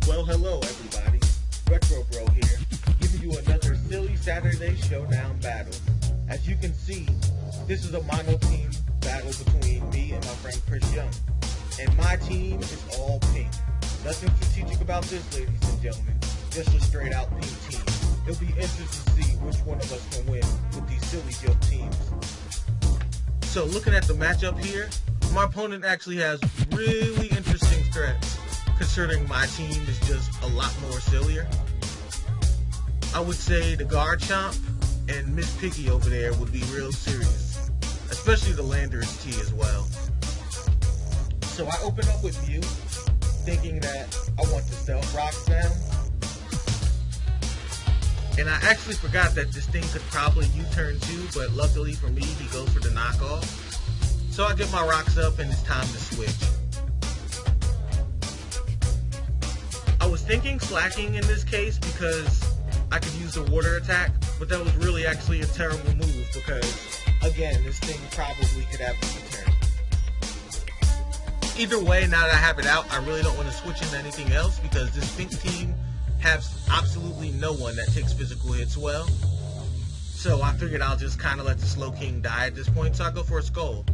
Well, hello everybody, Retro Bro here, giving you another silly Saturday Showdown battle. As you can see, this is a mono team battle between me and my friend Chris Young. And my team is all pink. Nothing strategic about this, ladies and gentlemen, just a straight out pink team. It'll be interesting to see which one of us can win with these silly joke teams. So looking at the matchup here, my opponent actually has really interesting threats, considering my team is just a lot more sillier. I would say the Guard Chomp and Miss Piggy over there would be real serious, especially the Landers T as well. So I open up with Mew, thinking that I want to stealth rocks down. And I actually forgot that this thing could probably U-turn too, but luckily for me, he goes for the knockoff. So I get my rocks up and it's time to switch. I was thinking slacking in this case because I could use the water attack, but that was really actually a terrible move because, again, this thing probably could have a U-turn. Either way, now that I have it out, I really don't want to switch into anything else because this pink team has absolutely no one that takes physical hits well. So I figured I'll just kind of let the Slow King die at this point, so I go for a Skull.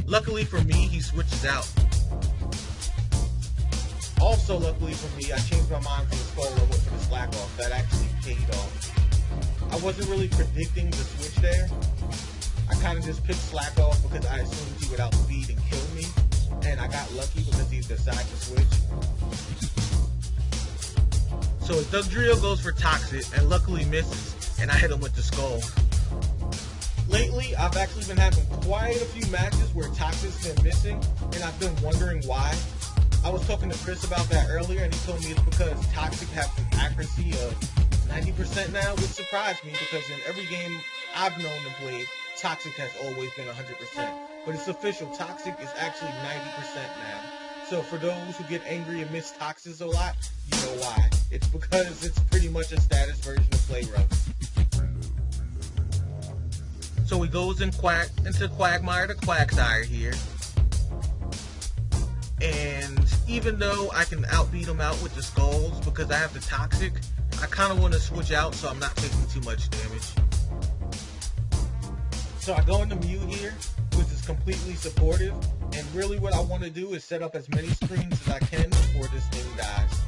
Luckily for me, he switches out. Also, luckily for me, I changed my mind from the Skull and went for the Slack Off. That actually paid off. I wasn't really predicting the switch there. I kind of just picked Slack Off because I assumed he would outspeed and kill me. And I got lucky because he decided to switch. So his Dugtrio goes for Toxic and luckily misses, and I hit him with the Skull. Lately, I've actually been having quite a few matches where Toxic's been missing, and I've been wondering why. I was talking to Chris about that earlier, and he told me it's because Toxic has an accuracy of 90% now, which surprised me because in every game I've known and played, Toxic has always been 100%. But it's official, Toxic is actually 90% now. So for those who get angry and miss Toxics a lot, you know why. It's because it's pretty much a status version of Play Rough. So he goes into Quagmire to Quagsire here. And even though I can outbeat him out with the Skulls because I have the Toxic, I kind of want to switch out so I'm not taking too much damage. So I go into Mew here, which is completely supportive, and really what I want to do is set up as many screens as I can before this thing dies.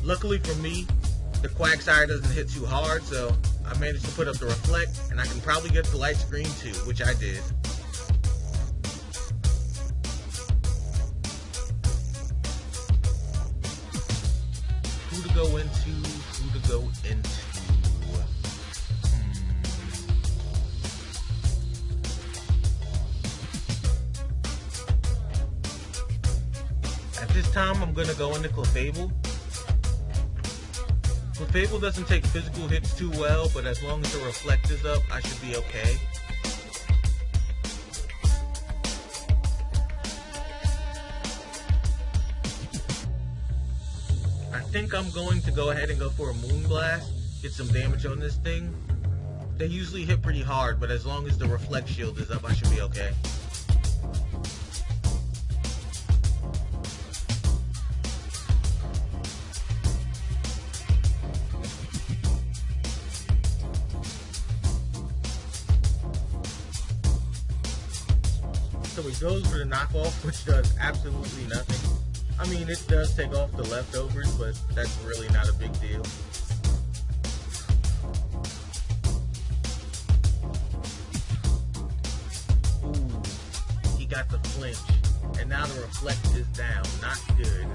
Luckily for me, the Quagsire doesn't hit too hard, so I managed to put up the Reflect, and I can probably get the light screen too, which I did. Who to go into, who to go into. At this time, I'm going to go into Clefable. Clefable doesn't take physical hits too well, but as long as the Reflect is up, I should be okay. I think I'm going to go ahead and go for a Moonblast, get some damage on this thing. They usually hit pretty hard, but as long as the Reflect shield is up, I should be okay. So he goes for the knockoff, which does absolutely nothing. I mean, it does take off the leftovers, but that's really not a big deal. Ooh, he got the flinch, and now the Reflect is down. Not good,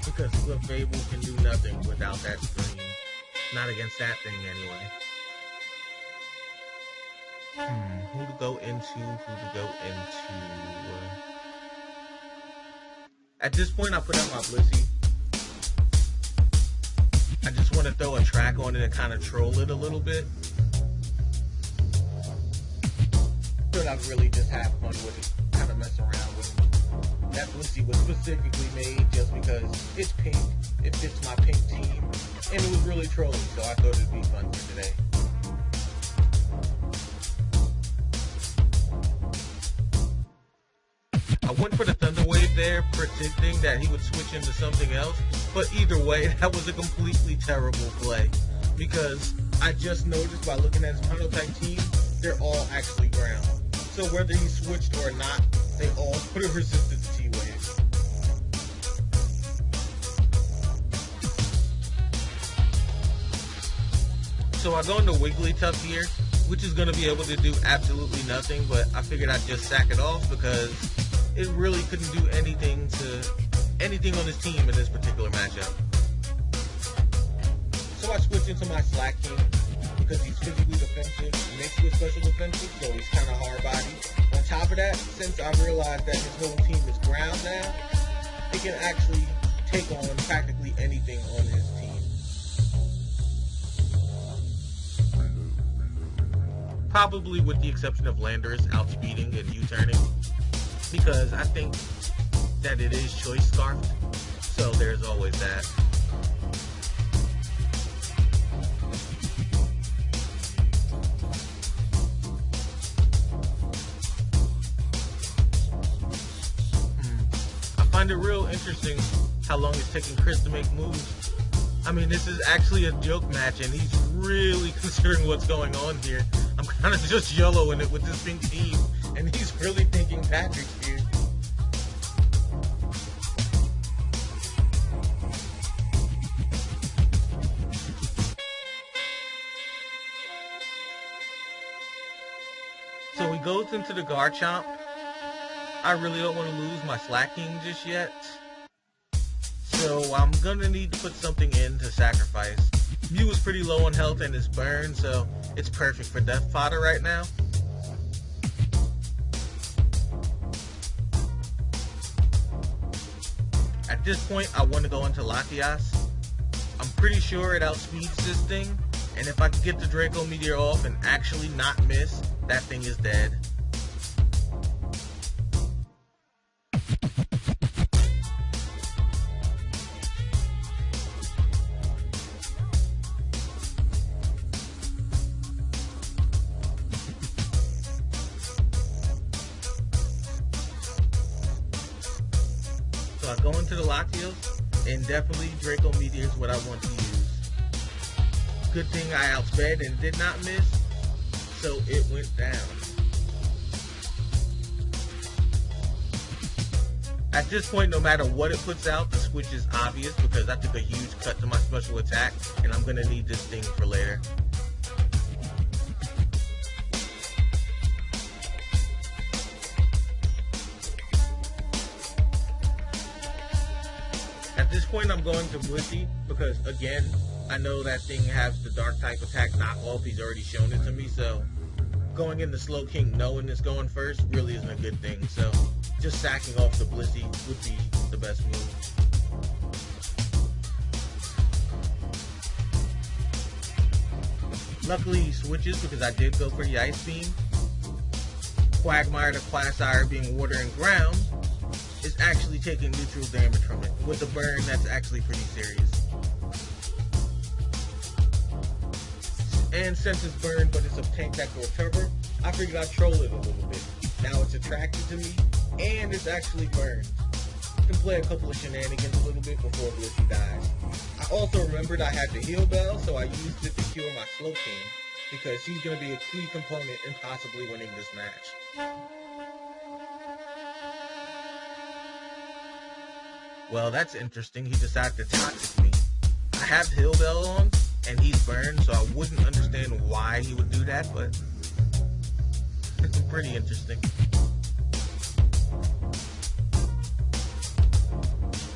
because Clefable can do nothing without that screen. Not against that thing, anyway. Who to go into, who to go into. At this point, I put out my Blissey. I just want to throw a track on it and kind of troll it a little bit. But I'd really just have fun with it, kind of mess around with it. That Blissey was specifically made just because it's pink, it fits my pink team, and it was really trolling, so I thought it'd be fun for today. I went for the Thunder Wave there, predicting that he would switch into something else, but either way, that was a completely terrible play, because I just noticed by looking at his mono-type team, they're all actually ground. So whether he switched or not, they all could have resisted the T-Wave. So I go into Wigglytuff here, which is going to be able to do absolutely nothing, but I figured I'd just sack it off because it really couldn't do anything on his team in this particular matchup. So I switch into my Slack King because he's physically defensive mixed with special defensive, so he's kind of hard body. On top of that, since I realized that his whole team is ground now, he can actually take on practically anything on his team. Probably with the exception of Landorus outspeeding and U-turning, because I think that it is choice scarfed, so there's always that. I find it real interesting how long it's taking Chris to make moves. I mean, this is actually a joke match, and he's really considering what's going on here. I'm kind of just YOLOing it with this pink team, and he's really thinking Patrick's here. So he goes into the Garchomp. I really don't want to lose my Slack King just yet. So I'm going to need to put something in to sacrifice. Mew is pretty low on health and is burned, so it's perfect for death fodder right now. At this point, I want to go into Latias. I'm pretty sure it outspeeds this thing, and if I can get the Draco Meteor off and actually not miss, that thing is dead. So I go into the Latios, and definitely Draco Meteor is what I want to use. Good thing I outsped and did not miss, so it went down. At this point, no matter what it puts out, the switch is obvious because I took a huge cut to my special attack, and I'm going to need this thing for later. At this point, I'm going to Blissey because, again, I know that thing has the dark type attack knockoff. He's already shown it to me, so going into Slow King knowing it's going first really isn't a good thing. So just sacking off the Blissey would be the best move. Luckily, he switches because I did go for the Ice Beam. Quagmire to Quagsire being water and ground is actually taking neutral damage from it. With a burn, that's actually pretty serious. And since it's burned, but it's a tank that can recover, I figured I'd troll it a little bit. Now it's attracted to me, and it's actually burned. I can play a couple of shenanigans a little bit before Blissey dies. I also remembered I had the Heal Bell, so I used it to cure my Slow King, because he's going to be a key component in possibly winning this match. Well, that's interesting. He decided to toxic me. I have Heal Bell on, and he's burned, so I wouldn't understand why he would do that, but it's pretty interesting.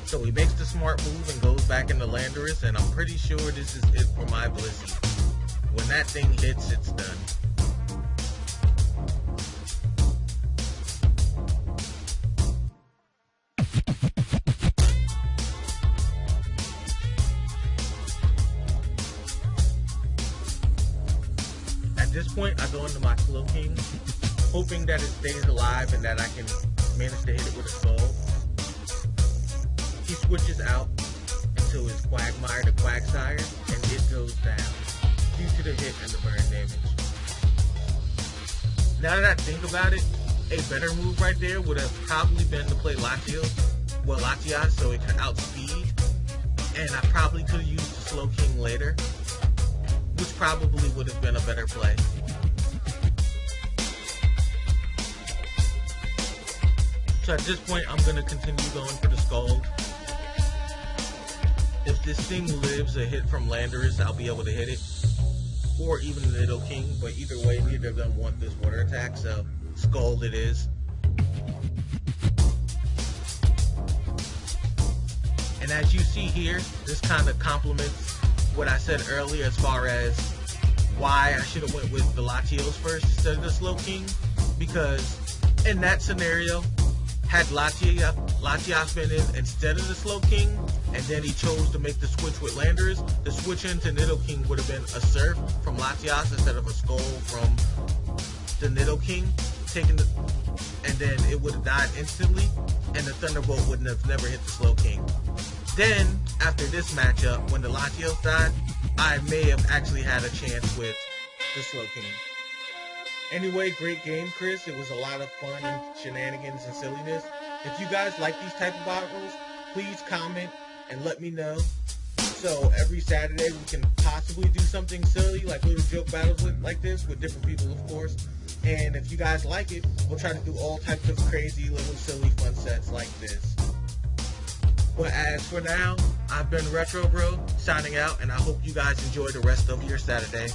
So he makes the smart move and goes back into Landorus, and I'm pretty sure this is it for my Blissey. When that thing hits, it's done. At this point, I go into my Slow King, hoping that it stays alive and that I can manage to hit it with a Soul. He switches out into his Quagmire to Quagsire, and it goes down due to the hit and the burn damage. Now that I think about it, a better move right there would have probably been to play Latios, so it could outspeed, and I probably could have used the Slow King later, which probably would have been a better play. So at this point, I'm going to continue going for the Scald. If this thing lives a hit from Landorus, I'll be able to hit it. Or even the Nidoking, but either way, neither of them want this water attack, so Scald it is. And as you see here, this kind of complements what I said earlier as far as why I should have went with the Latios first instead of the Slow King, because in that scenario, had Latios been in instead of the Slow King, and then he chose to make the switch with Landorus, the switch into Nidoking would have been a Surf from Latios instead of a Skull from the Nidoking, and then it would have died instantly, and the Thunderbolt would have never hit the Slow King. Then, after this matchup, when the Latios died, I may have actually had a chance with the Slow King. Anyway, great game, Chris. It was a lot of fun and shenanigans and silliness. If you guys like these type of battles, please comment and let me know. So every Saturday we can possibly do something silly, like little joke battles like this with different people, of course. And if you guys like it, we'll try to do all types of crazy little silly fun sets like this. But as for now, I've been Retro Bro, signing out, and I hope you guys enjoy the rest of your Saturday.